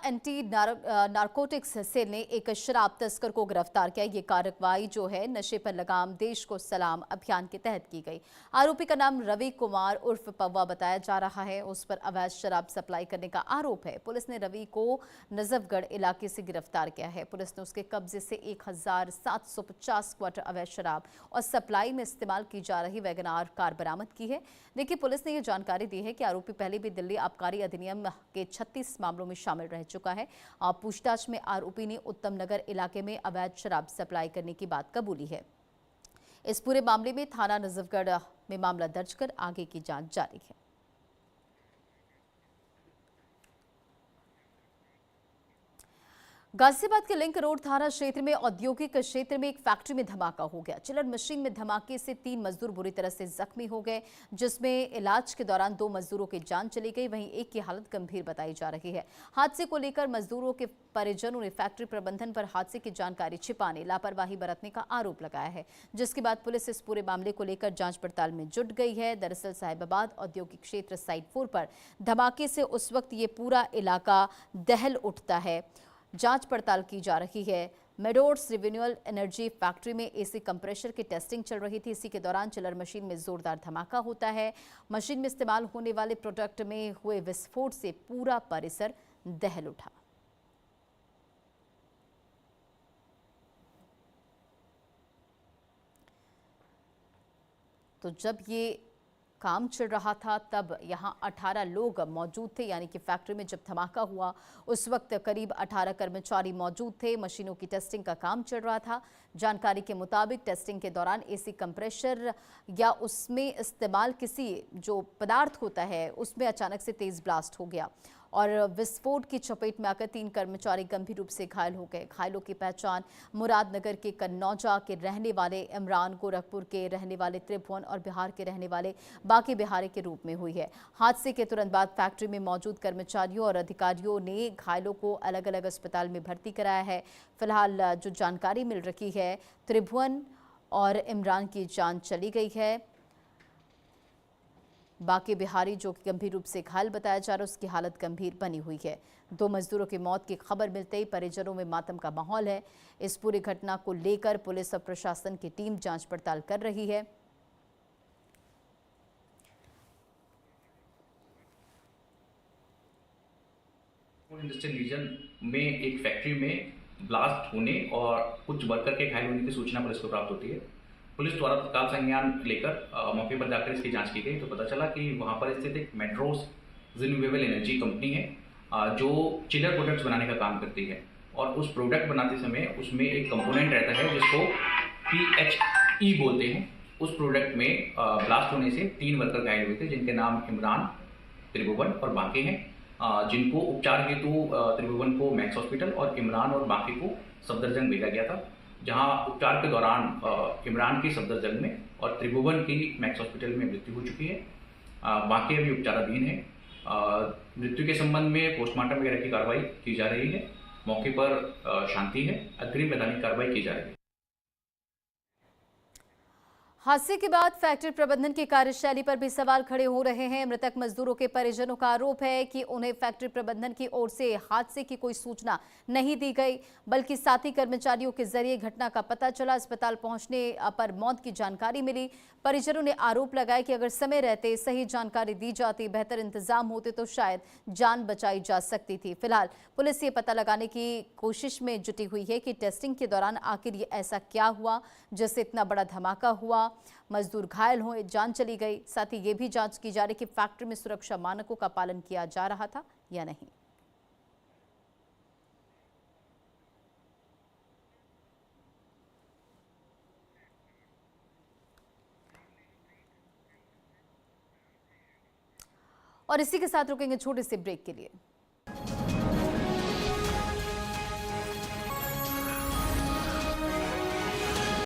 Anti narcotics cell ने एक शराब तस्कर को गिरफ्तार किया। ये कार्रवाई जो है नशे पर लगाम देश को सलाम अभियान के तहत की गई। आरोपी का नाम रवि कुमार उर्फ पव्वा बताया जा रहा है। उस पर अवैध शराब सप्लाई करने का आरोप है। पुलिस ने रवि को नजफगढ़ इलाके से गिरफ्तार किया है। पुलिस ने उसके कब्जे से 1750 क्वार्टर अवैध शराब और सप्लाई में इस्तेमाल की जा रही वैगनार कार बरामद की है। देखिए, पुलिस ने यह जानकारी दी है कि आरोपी पहले भी दिल्ली आबकारी अधिनियम के 36 मामलों में शामिल रह चुका है। पूछताछ में आरोपी ने उत्तम नगर इलाके में अवैध शराब सप्लाई करने की बात कबूली है। इस पूरे मामले में थाना नजफगढ़ में मामला दर्ज कर आगे की जांच जारी है। गाजियाबाद के लिंक रोड थाना क्षेत्र में औद्योगिक क्षेत्र में एक फैक्ट्री में धमाका हो गया। चिलर मशीन में धमाके से 3 मजदूर बुरी तरह से जख्मी हो गए, जिसमें इलाज के दौरान 2 मजदूरों की जान चली गई। वहीं एक की हालत गंभीर बताई जा रही है। हादसे को लेकर मजदूरों के परिजनों ने फैक्ट्री प्रबंधन पर हादसे की जानकारी छिपाने, लापरवाही बरतने का आरोप लगाया है, जिसके बाद पुलिस इस पूरे मामले को लेकर जांच पड़ताल में जुट गई है। दरअसल साहिबाबाद औद्योगिक क्षेत्र साइट 4 पर धमाके से उस वक्त ये पूरा इलाका दहल उठता है। जांच पड़ताल की जा रही है। मेडोर्स रिन्यूएबल एनर्जी फैक्ट्री में एसी कंप्रेशर की टेस्टिंग चल रही थी। इसी के दौरान चिलर मशीन में जोरदार धमाका होता है। मशीन में इस्तेमाल होने वाले प्रोडक्ट में हुए विस्फोट से पूरा परिसर दहल उठा। तो जब ये काम चल रहा था तब यहां 18 लोग मौजूद थे, यानी कि फैक्ट्री में जब धमाका हुआ उस वक्त करीब 18 कर्मचारी मौजूद थे। मशीनों की टेस्टिंग का काम चल रहा था। जानकारी के मुताबिक टेस्टिंग के दौरान एसी कंप्रेशर या उसमें इस्तेमाल किसी जो पदार्थ होता है उसमें अचानक से तेज ब्लास्ट हो गया और विस्फोट की चपेट में आकर 3 कर्मचारी गंभीर रूप से घायल हो गए। घायलों की पहचान मुरादनगर के कन्नौजा के रहने वाले इमरान, गोरखपुर के रहने वाले त्रिभुवन और बिहार के रहने वाले बाकी बिहारी के रूप में हुई है। हादसे के तुरंत बाद फैक्ट्री में मौजूद कर्मचारियों और अधिकारियों ने घायलों को अलग अलग अस्पताल में भर्ती कराया है। फिलहाल जो जानकारी मिल रही है, त्रिभुवन और इमरान की जान चली गई है। बाकी बिहारी जो कि गंभीर रूप से घायल बताया जा रहा है, उसकी हालत गंभीर बनी हुई है। 2 मजदूरों की मौत की खबर मिलते ही परिजनों में मातम का माहौल है। इस पूरी घटना को लेकर पुलिस और प्रशासन की टीम जांच पड़ताल कर रही है। इंडस्ट्रियल रीजन में एक फैक्ट्री में ब्लास्ट होने और कुछ वर्कर के घायल होने की सूचना पुलिस को प्राप्त होती है। पुलिस द्वारा तत्काल संज्ञान लेकर मौके पर जाकर इसकी जांच की गई तो पता चला कि वहां पर स्थित एक मेडोर्स रिन्यूएबल एनर्जी कंपनी है जो चिलर प्रोडक्ट्स बनाने का काम करती है और उस प्रोडक्ट बनाते समय उसमें एक कंपोनेंट रहता है जिसको PHE बोलते हैं। उस प्रोडक्ट में ब्लास्ट होने से 3 वर्कर घायल हुए थे, जिनके नाम इमरान, त्रिभुवन और बाकी हैं, जिनको उपचार हेतु त्रिभुवन को मैक्स हॉस्पिटल और इमरान और बाकी को सफदरजंग भेजा गया था, जहां उपचार के दौरान इमरान की सफदरजंग में और त्रिभुवन की मैक्स हॉस्पिटल में मृत्यु हो चुकी है। बाकी अभी उपचाराधीन है। मृत्यु के संबंध में पोस्टमार्टम वगैरह की कार्रवाई की जा रही है। मौके पर शांति है। अग्रिम वैधानिक कार्रवाई की जा रही है। हादसे के बाद फैक्ट्री प्रबंधन की कार्यशैली पर भी सवाल खड़े हो रहे हैं। मृतक मजदूरों के परिजनों का आरोप है कि उन्हें फैक्ट्री प्रबंधन की ओर से हादसे की कोई सूचना नहीं दी गई, बल्कि साथी कर्मचारियों के जरिए घटना का पता चला। अस्पताल पहुंचने पर मौत की जानकारी मिली। परिजनों ने आरोप लगाया कि अगर समय रहते सही जानकारी दी जाती, बेहतर इंतजाम होते तो शायद जान बचाई जा सकती थी। फिलहाल पुलिस ये पता लगाने की कोशिश में जुटी हुई है कि टेस्टिंग के दौरान आखिर ये ऐसा क्या हुआ जिससे इतना बड़ा धमाका हुआ, मजदूर घायल हुए, जान चली गई। साथ ही ये भी जांच की जा रही कि फैक्ट्री में सुरक्षा मानकों का पालन किया जा रहा था या नहीं। और इसी के साथ रुकेंगे छोटे से ब्रेक के लिए।